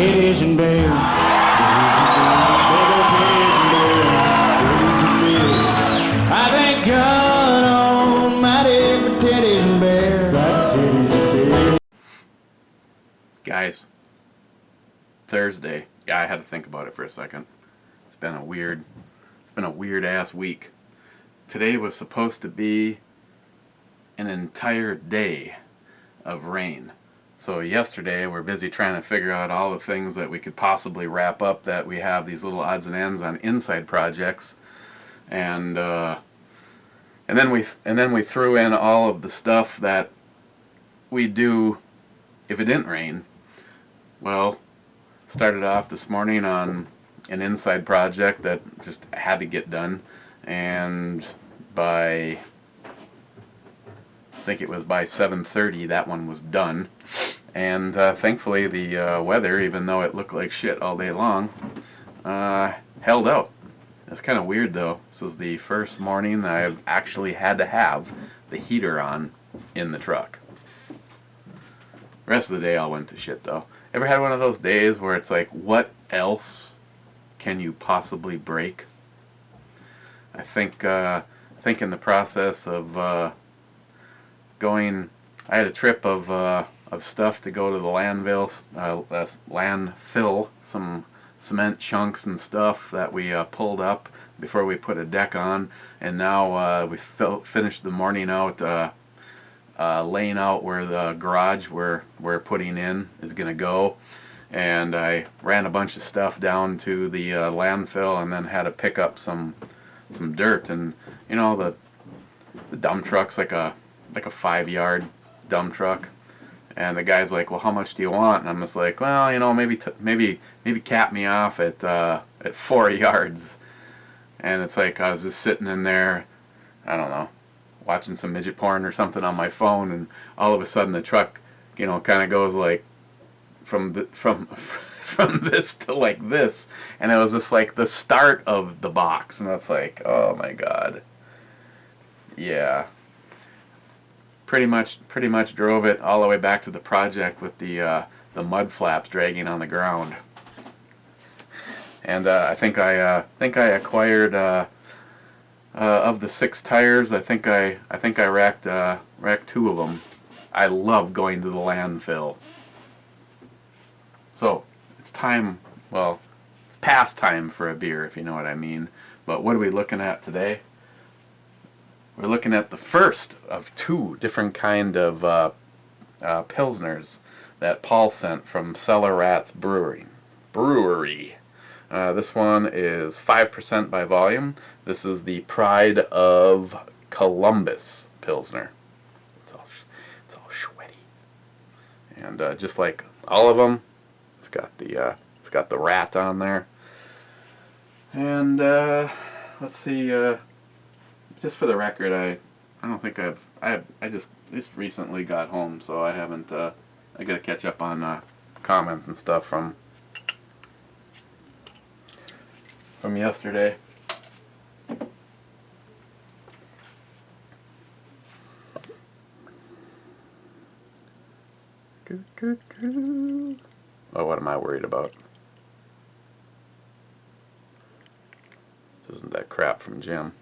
titties and beer. Big old titties and beer. Titties and beer. I thank God Almighty for titties and beer. Titties and beer. Guys, Thursday. Yeah, I had to think about it for a second. It's been a weird ass week. Today was supposed to be an entire day of rain. So yesterday we're busy trying to figure out all the things that we could possibly wrap up, that we have these little odds and ends on inside projects, and then we threw in all of the stuff that we do if it didn't rain. Well, started off this morning on an inside project that just had to get done, and I think it was by 7:30 that one was done. And thankfully the weather, even though it looked like shit all day long, held out. It's kind of weird though. This was the first morning that I've actually had to have the heater on in the truck. The rest of the day all went to shit though. Ever had one of those days where it's like, what else can you possibly break? I think in the process of going, I had a trip of stuff to go to the landfill, some cement chunks and stuff that we pulled up before we put a deck on, and now we finished the morning out laying out where the garage we're putting in is going to go, and I ran a bunch of stuff down to the landfill and then had to pick up some dirt, and you know the dump truck's like a 5-yard dump truck. And the guy's like, well, how much do you want? And I'm just like, well, you know, maybe cap me off at 4 yards. And it's like I was just sitting in there, I don't know, watching some midget porn or something on my phone, and all of a sudden the truck, you know, kind of goes like from this to like this, and it was just like the start of the box, and it's like, oh my god, yeah. Pretty much drove it all the way back to the project with the mud flaps dragging on the ground. And I think I acquired of the 6 tires. I think I racked 2 of them. I love going to the landfill. So it's time. Well, it's past time for a beer, if you know what I mean. But what are we looking at today? We're looking at the first of 2 different kind of Pilsners that Paul sent from Cellar Brewery. This one is 5% by volume. This is the Pride of Columbus Pilsner. It's all sweaty, and just like all of them, it's got the rat on there. And let's see. Just for the record, I don't think I just recently got home, so I haven't. I got to catch up on comments and stuff from yesterday. Oh, what am I worried about? This isn't that crap from Jim.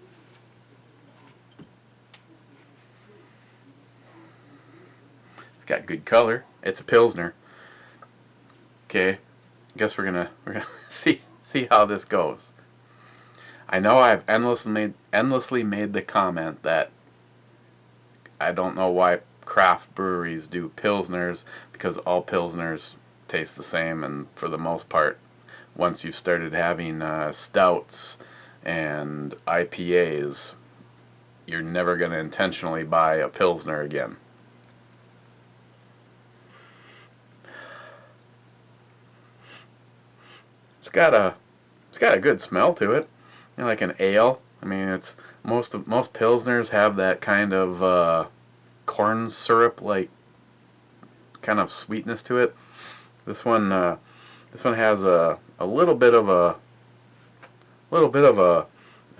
Got good color. It's a Pilsner. Okay, guess we're gonna see how this goes. I know I've endlessly made the comment that I don't know why craft breweries do Pilsners, because all Pilsners taste the same, and for the most part, once you've started having stouts and IPAs, you're never going to intentionally buy a Pilsner again. It's got a good smell to it, you know, like an ale. I mean, it's most Pilsners have that kind of corn syrup like kind of sweetness to it. This one has a little bit of an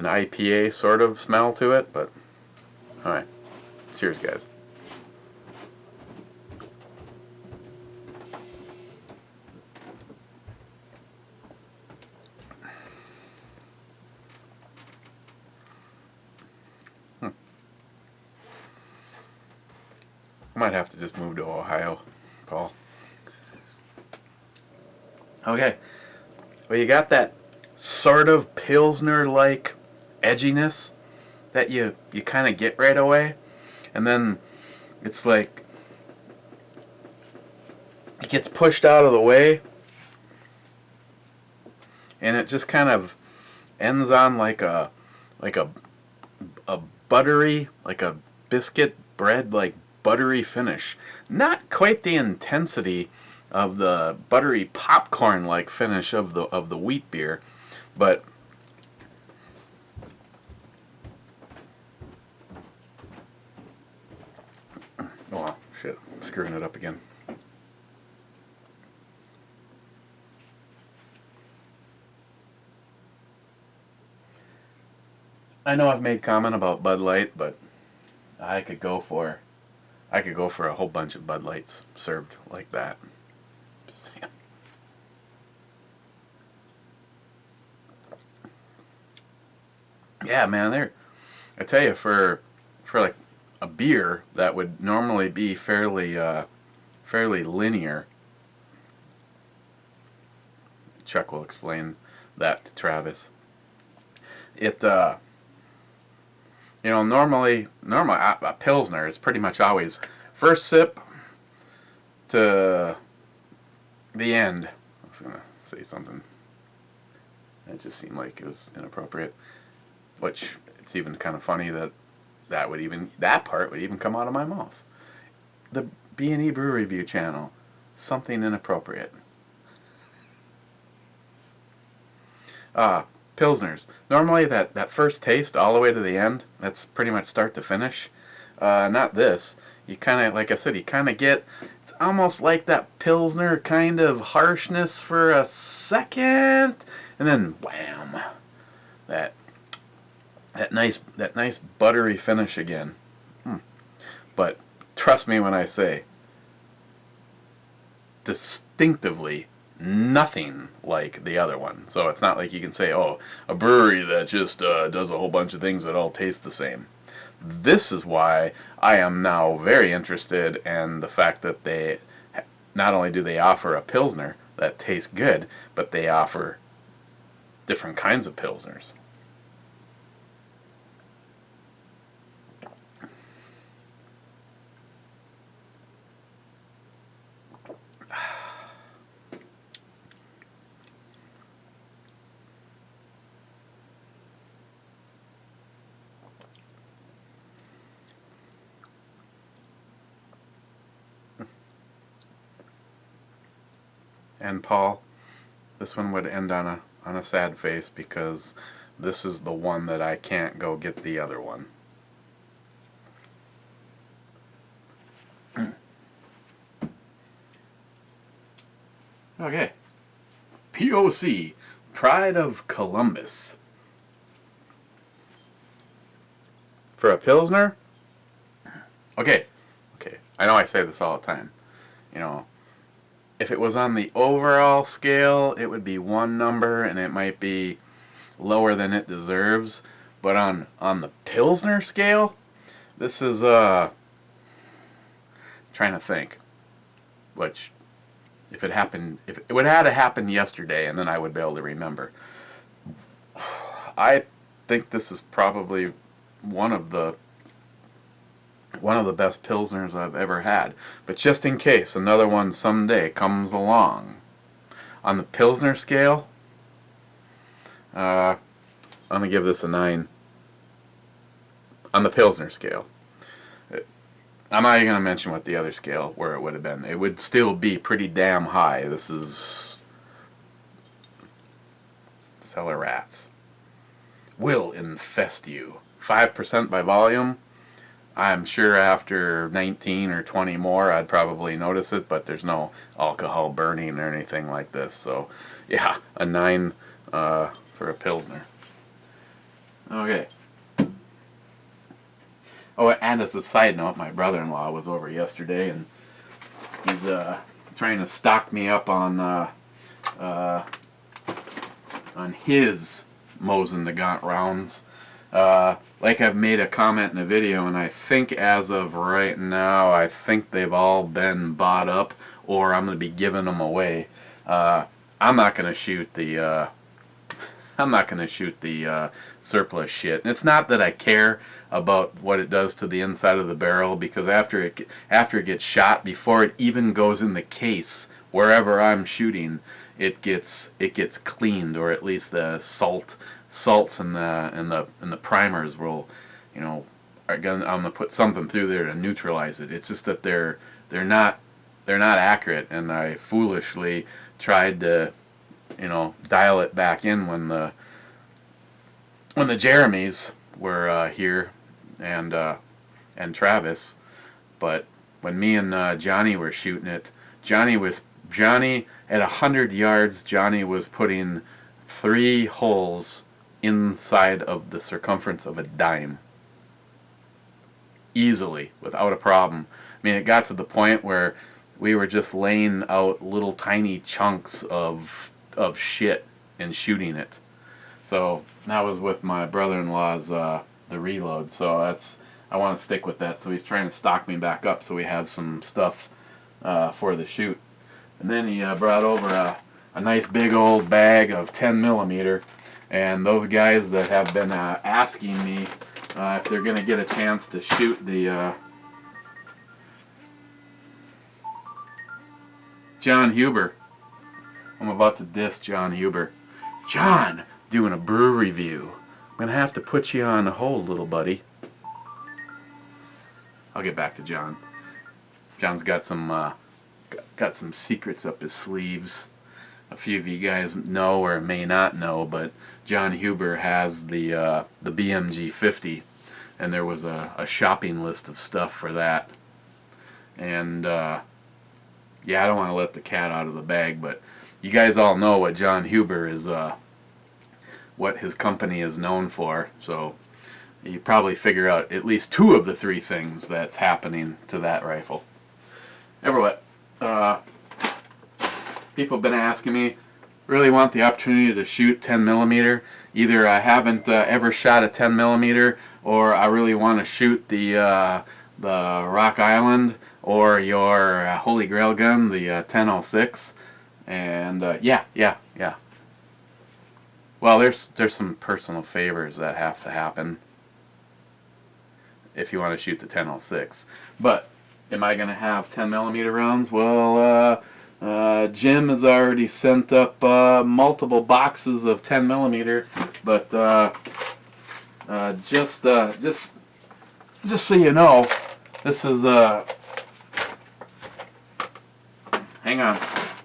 IPA sort of smell to it, but all right. Cheers, guys. might have to just move to Ohio, Paul. Okay. Well, you got that sort of Pilsner-like edginess that you kind of get right away. And then it's like it gets pushed out of the way. And it just kind of ends on like a buttery, like a biscuit bread, like buttery finish. Not quite the intensity of the buttery popcorn like finish of the wheat beer, but oh shit, I'm screwing it up again. I know I've made comment about Bud Light, but I could go for a whole bunch of Bud Lights served like that. Yeah, man, I tell you, for like a beer that would normally be fairly linear. Chuck will explain that to Travis. It normally a Pilsner is pretty much always first sip to the end. I was gonna say something. It just seemed like it was inappropriate. Which it's even kind of funny that part would even come out of my mouth. The B&E Brew Review channel, something inappropriate. Pilsners. Normally that first taste all the way to the end, that's pretty much start to finish. Not this. You kind of, like I said, you kind of get, it's almost like that Pilsner kind of harshness for a second, and then wham, that nice buttery finish again. But trust me when I say, distinctively nothing like the other one. So it's not like you can say, oh, a brewery that just does a whole bunch of things that all taste the same. This is why I am now very interested in the fact that they not only do they offer a Pilsner that tastes good, but they offer different kinds of Pilsners. And Paul, this one would end on a sad face because this is the one that I can't go get the other one. Okay. POC, Pride of Columbus. For a Pilsner? Okay. I know I say this all the time. If it was on the overall scale, it would be one number, and it might be lower than it deserves. But on the Pilsner scale, this is trying to think. Which, if it would have to happen yesterday, and then I would be able to remember. I think this is probably one of the best Pilsners I've ever had. But just in case another one someday comes along, on the Pilsner scale, I'm going to give this a 9. On the Pilsner scale. I'm not even going to mention what the other scale, where it would have been. It would still be pretty damn high. This is Cellar Rats. Will infest you. 5% by volume. I'm sure after 19 or 20 more I'd probably notice it, but there's no alcohol burning or anything like this. So, yeah, a 9 for a Pilsner. Okay. Oh, and as a side note, my brother-in-law was over yesterday, and he's trying to stock me up on his Mosin the Gaunt rounds. Like I've made a comment in a video, and I think as of right now, I think they've all been bought up, or I'm going to be giving them away. I'm not going to shoot the surplus shit. And it's not that I care about what it does to the inside of the barrel, because after it gets shot, before it even goes in the case, wherever I'm shooting, it gets cleaned, or at least the salts and the primers will, I'm gonna put something through there to neutralize it. It's just that they're not accurate, and I foolishly tried to dial it back in when the Jeremys were here, and Travis. But when me and Johnny were shooting it, Johnny at 100 yards, Johnny was putting 3 holes inside of the circumference of a dime, easily, without a problem. I mean, it got to the point where we were just laying out little tiny chunks of shit and shooting it. So that was with my brother-in-law's the reload. So I want to stick with that. So he's trying to stock me back up so we have some stuff for the shoot. And then he brought over a nice big old bag of 10 millimeter. And those guys that have been asking me if they're going to get a chance to shoot the John Huber. I'm about to diss John Huber. John, doing a brew review. I'm going to have to put you on hold, little buddy. I'll get back to John. John's got some secrets up his sleeves. A few of you guys know or may not know, but John Huber has the BMG 50, and there was a shopping list of stuff for that. And yeah, I don't want to let the cat out of the bag, but you guys all know what John Huber is, what his company is known for. So you probably figure out at least 2 of the 3 things that's happening to that rifle. Everett, people have been asking me, really want the opportunity to shoot 10 millimeter. Either I haven't ever shot a 10 millimeter, or I really want to shoot the Rock Island, or your Holy Grail gun, the 1006. And yeah. Well, there's some personal favors that have to happen if you want to shoot the 1006. But am I going to have 10 millimeter rounds? Well, Jim has already sent up multiple boxes of 10 millimeter, but just so you know, this is hang on,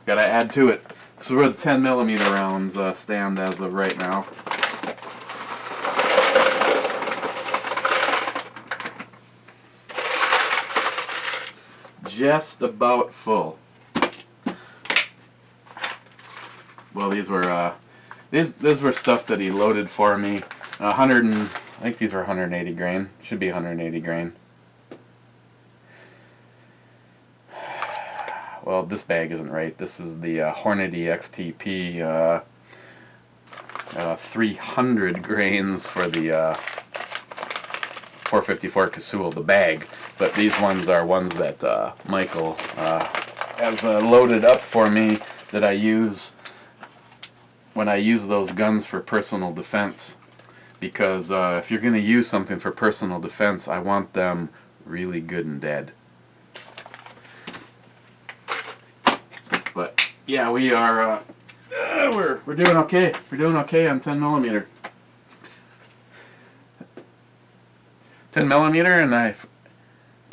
gotta add to it. This is where the 10 millimeter rounds stand as of right now. Just about full. Well, these were stuff that he loaded for me. I think these were 180 grain. Should be 180 grain. Well, this bag isn't right. This is the Hornady XTP 300 grains for the 454 Casull, the bag. But these ones are ones that Michael has loaded up for me that I use when I use those guns for personal defense. Because if you're going to use something for personal defense, I want them really good and dead. But yeah, we are we're doing okay. We're doing okay on 10 millimeter. 10 millimeter, and I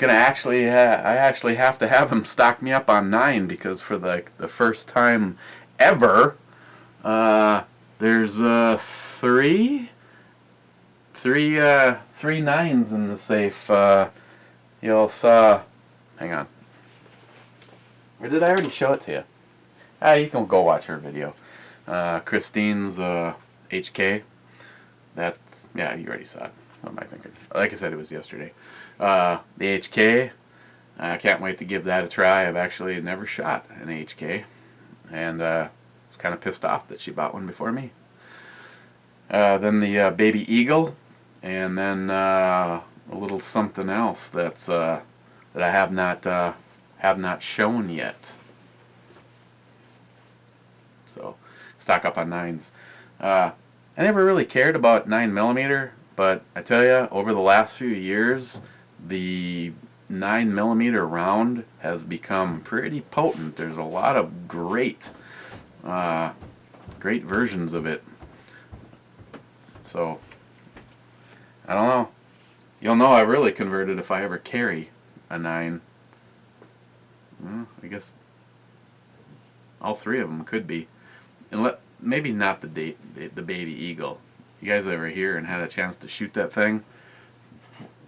actually have to have him stock me up on 9, because for the first time ever, there's three 9s in the safe. You'll saw. Hang on. Or did I already show it to you? You can go watch her video. Christine's HK. That's, yeah, you already saw it. What am I thinking? Like I said, it was yesterday. The HK. I can't wait to give that a try. I've actually never shot an HK, and was kind of pissed off that she bought one before me. Then the Baby Eagle. and then a little something else that's that I have not shown yet. So stock up on 9s. I never really cared about 9mm, but I tell you, over the last few years, the 9mm round has become pretty potent. There's a lot of great versions of it. So I don't know. You'll know I really converted if I ever carry a 9. Well, I guess all 3 of them could be. And maybe not the Baby Eagle. You guys ever hear and had a chance to shoot that thing?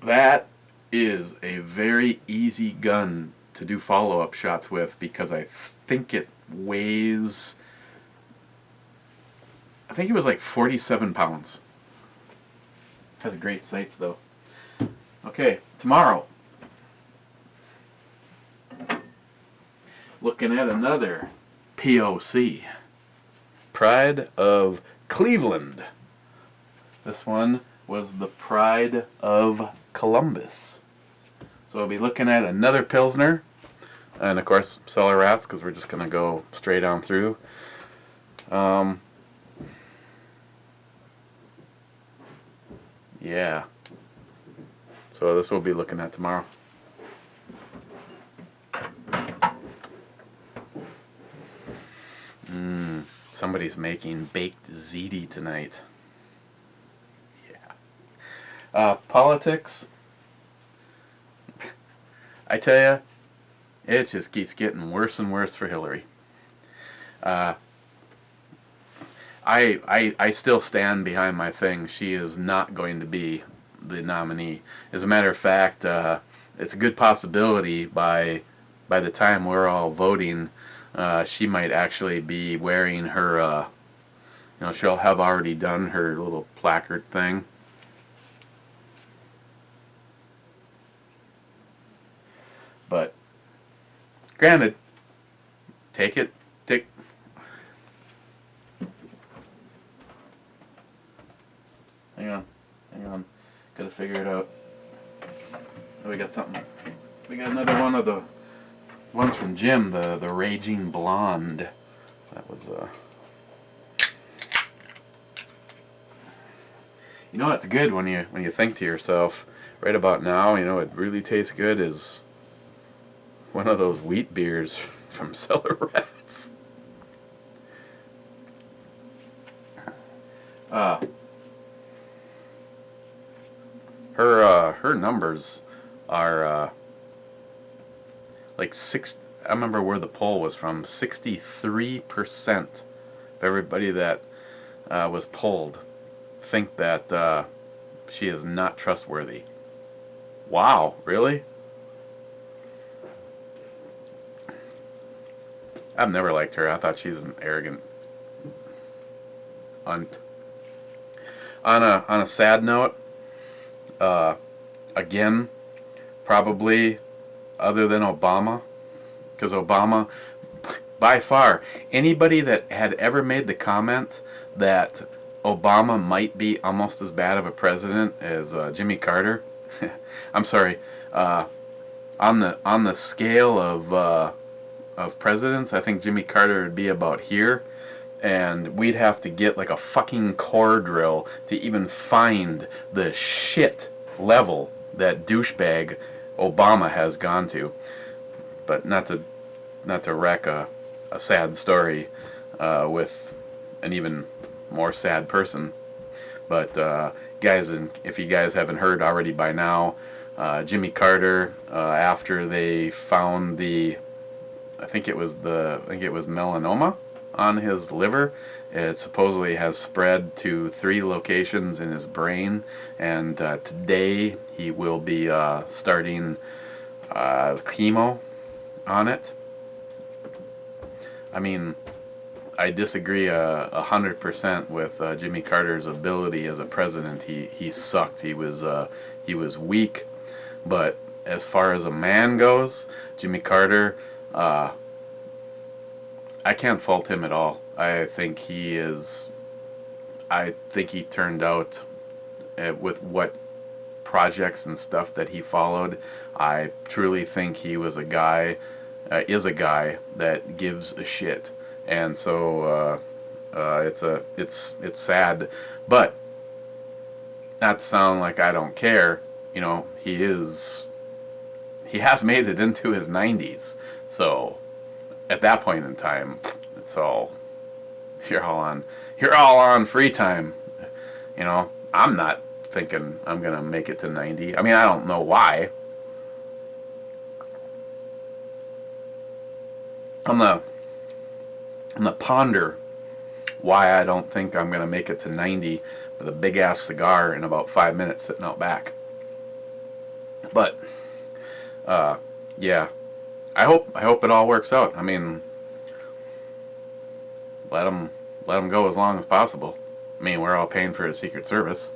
That is a very easy gun to do follow-up shots with, because I think it weighs, I think it was like 47 pounds. Has great sights though. Okay, tomorrow, looking at another POC. Pride of Cleveland. This one was the Pride of Columbus. So we'll be looking at another Pilsner, and of course Cellar Rats, because we're just going to go straight on through. Yeah. So this we'll be looking at tomorrow. Somebody's making baked ziti tonight. Yeah. Politics. I tell you, it just keeps getting worse and worse for Hillary. I still stand behind my thing. She is not going to be the nominee. As a matter of fact, it's a good possibility by the time we're all voting, she might actually be wearing her, she'll have already done her little placard thing. But, granted, take. Hang on. Gotta figure it out. Oh, we got something. We got another one of the ones from Jim, the Raging Blonde. That was You know what's good when you think to yourself, right about now, it really tastes good is one of those wheat beers from Cellar Rats. Her numbers are like I remember where the poll was from. 63% of everybody that was polled think that she is not trustworthy. Wow, really? I've never liked her. I thought she's an arrogant unt. On a sad note, again, probably other than Obama, because Obama, by far, anybody that had ever made the comment that Obama might be almost as bad of a president as Jimmy Carter, I'm sorry, on the scale of presidents, I think Jimmy Carter would be about here. And we'd have to get like a fucking core drill to even find the shit level that douchebag Obama has gone to. But not to wreck a sad story with an even more sad person. But guys, if you guys haven't heard already by now, Jimmy Carter, after they found I think it was melanoma on his liver. It supposedly has spread to 3 locations in his brain, and today he will be starting chemo on it. I mean, I disagree 100% with Jimmy Carter's ability as a president. He sucked. He was weak, but as far as a man goes, Jimmy Carter, I can't fault him at all. I think he turned out with what projects and stuff that he followed. I truly think he was a guy, is a guy that gives a shit, and so it's sad, but not to sound like I don't care. You know, he has made it into his 90s, so at that point in time, it's all you're all on free time. You know, I'm not thinking I'm gonna make it to 90. I mean, I don't know why. I'm gonna ponder why I don't think I'm gonna make it to 90 with a big ass cigar in about 5 minutes sitting out back. But yeah, I hope it all works out. I mean, let him go as long as possible. I mean, we're all paying for his Secret Service.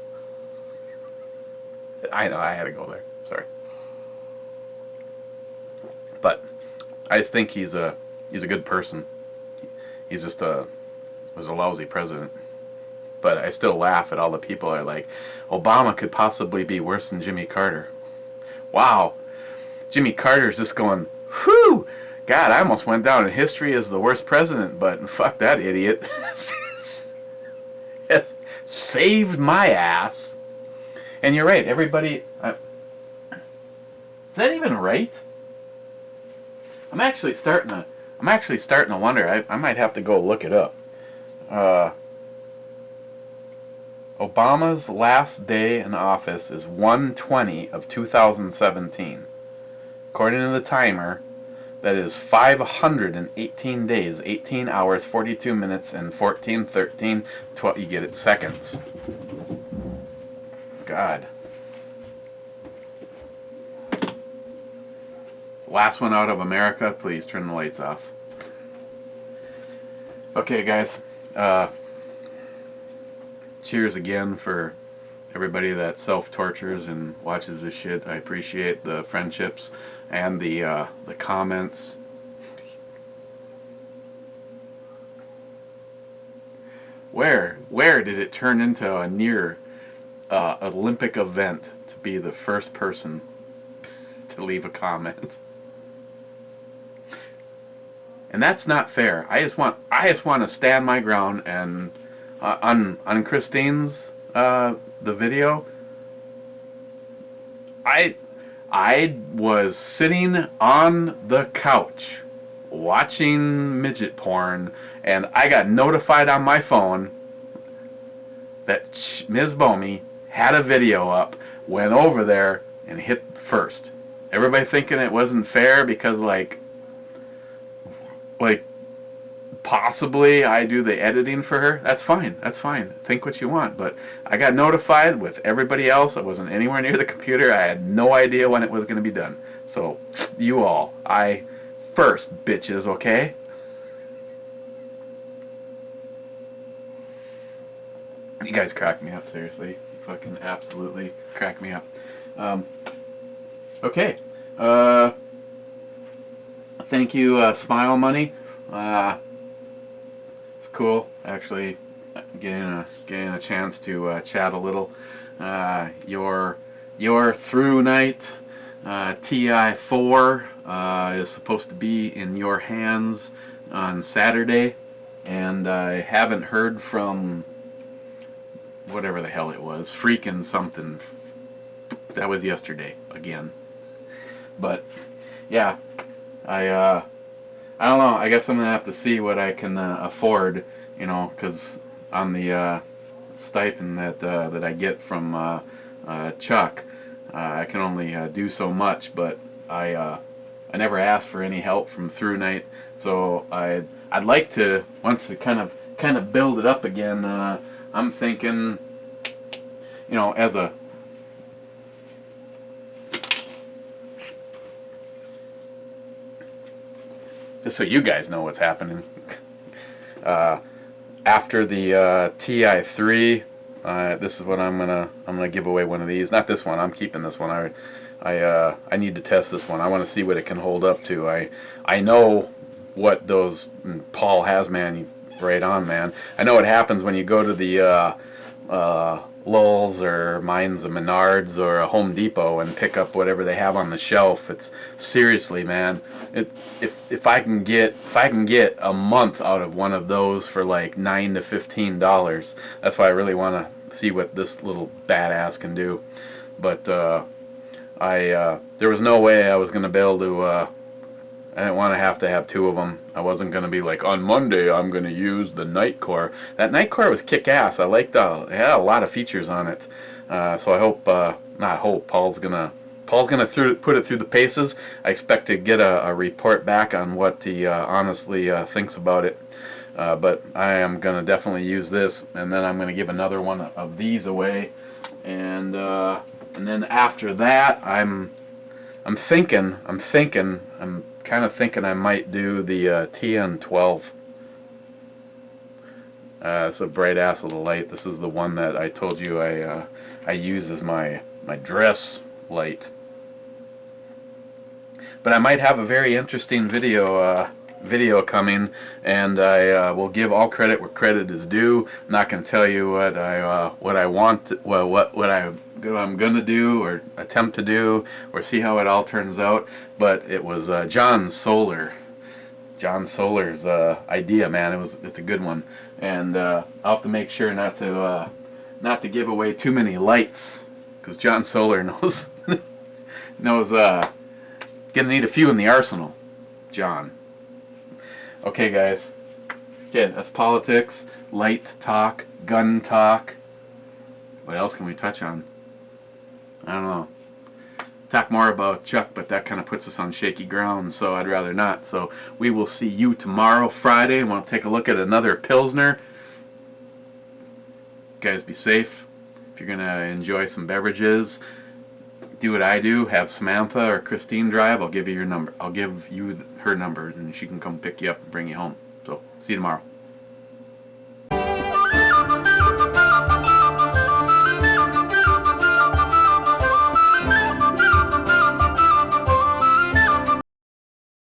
I know I had to go there. Sorry, but I just think he's a good person. He's just was a lousy president. But I still laugh at all the people that are like, Obama could possibly be worse than Jimmy Carter. Wow, Jimmy Carter's just going, whew, God, I almost went down in history as the worst president, but fuck that idiot. It's saved my ass. And you're right, everybody, is that even right? I'm actually starting to wonder. I might have to go look it up. Obama's last day in office is 1/20 of 2017. According to the timer, that is 518 days, 18 hours, 42 minutes, and 14, 13, 12, you get it, seconds. God. Last one out of America, please turn the lights off. Okay, guys. Cheers again for everybody that self-tortures and watches this shit. I appreciate the friendships and the comments. Where did it turn into a near Olympic event to be the first person to leave a comment? And that's not fair. I just want to stand my ground and on Christine's the video. I was sitting on the couch watching midget porn, and I got notified on my phone that Ms. Bomey had a video up. Went over there and hit first. Everybody thinking it wasn't fair because like possibly I do the editing for her. That's fine. That's fine. Think what you want. But I got notified with everybody else. I wasn't anywhere near the computer. I had no idea when it was going to be done. So, you all. I first, bitches, okay? You guys crack me up, seriously. You fucking absolutely crack me up. Okay. Thank you, Smile Money. It's cool, actually, getting a chance to chat a little. Your through night TI4 is supposed to be in your hands on Saturday, and I haven't heard from whatever the hell it was, freaking something. That was yesterday again. But yeah, I don't know. I guess I'm gonna have to see what I can afford, you know, because on the stipend that I get from Chuck, I can only do so much. But I never asked for any help from Through Night, so I'd like to once to kind of build it up again. I'm thinking, you know, as a just so you guys know what's happening. After the TI3, this is what I'm gonna give away one of these. Not this one. I'm keeping this one. I need to test this one. I want to see what it can hold up to. I know what those Paul has, man. Right on, man. I know what happens when you go to the Lowe's or mine's a Menards or a Home Depot and pick up whatever they have on the shelf. It's seriously, man. If I can get a month out of one of those for like $9 to $15, that's why I really want to see what this little badass can do. But there was no way I was gonna be able to. I didn't want to have two of them. I wasn't going to be like, on Monday I'm going to use the Nightcore. That Nightcore was kick-ass. I liked it had a lot of features on it. So I hope, not hope, Paul's going to put it through the paces. I expect to get a report back on what he honestly thinks about it. But I am going to definitely use this, and then I'm going to give another one of these away. And then after that, I'm kind of thinking I might do the TN12. It's a bright ass little light. This is the one that I told you I use as my dress light. But I might have a very interesting video coming, and I will give all credit where credit is due. I'm not going to tell you what I want, well, what I'm gonna do or attempt to do, or see how it all turns out. But it was John Cellar's idea, man. It's a good one, and I'll have to make sure not to give away too many lights, because John Cellar knows gonna need a few in the arsenal. John. Okay, guys. Okay, that's politics, light talk, gun talk. What else can we touch on? I don't know. Talk more about Chuck, but that kind of puts us on shaky ground, so I'd rather not. So we will see you tomorrow, Friday, and we'll take a look at another Pilsner. Guys, be safe. If you're going to enjoy some beverages, do what I do. Have Samantha or Christine drive. I'll give you your number. I'll give you her number, and she can come pick you up and bring you home. So, see you tomorrow.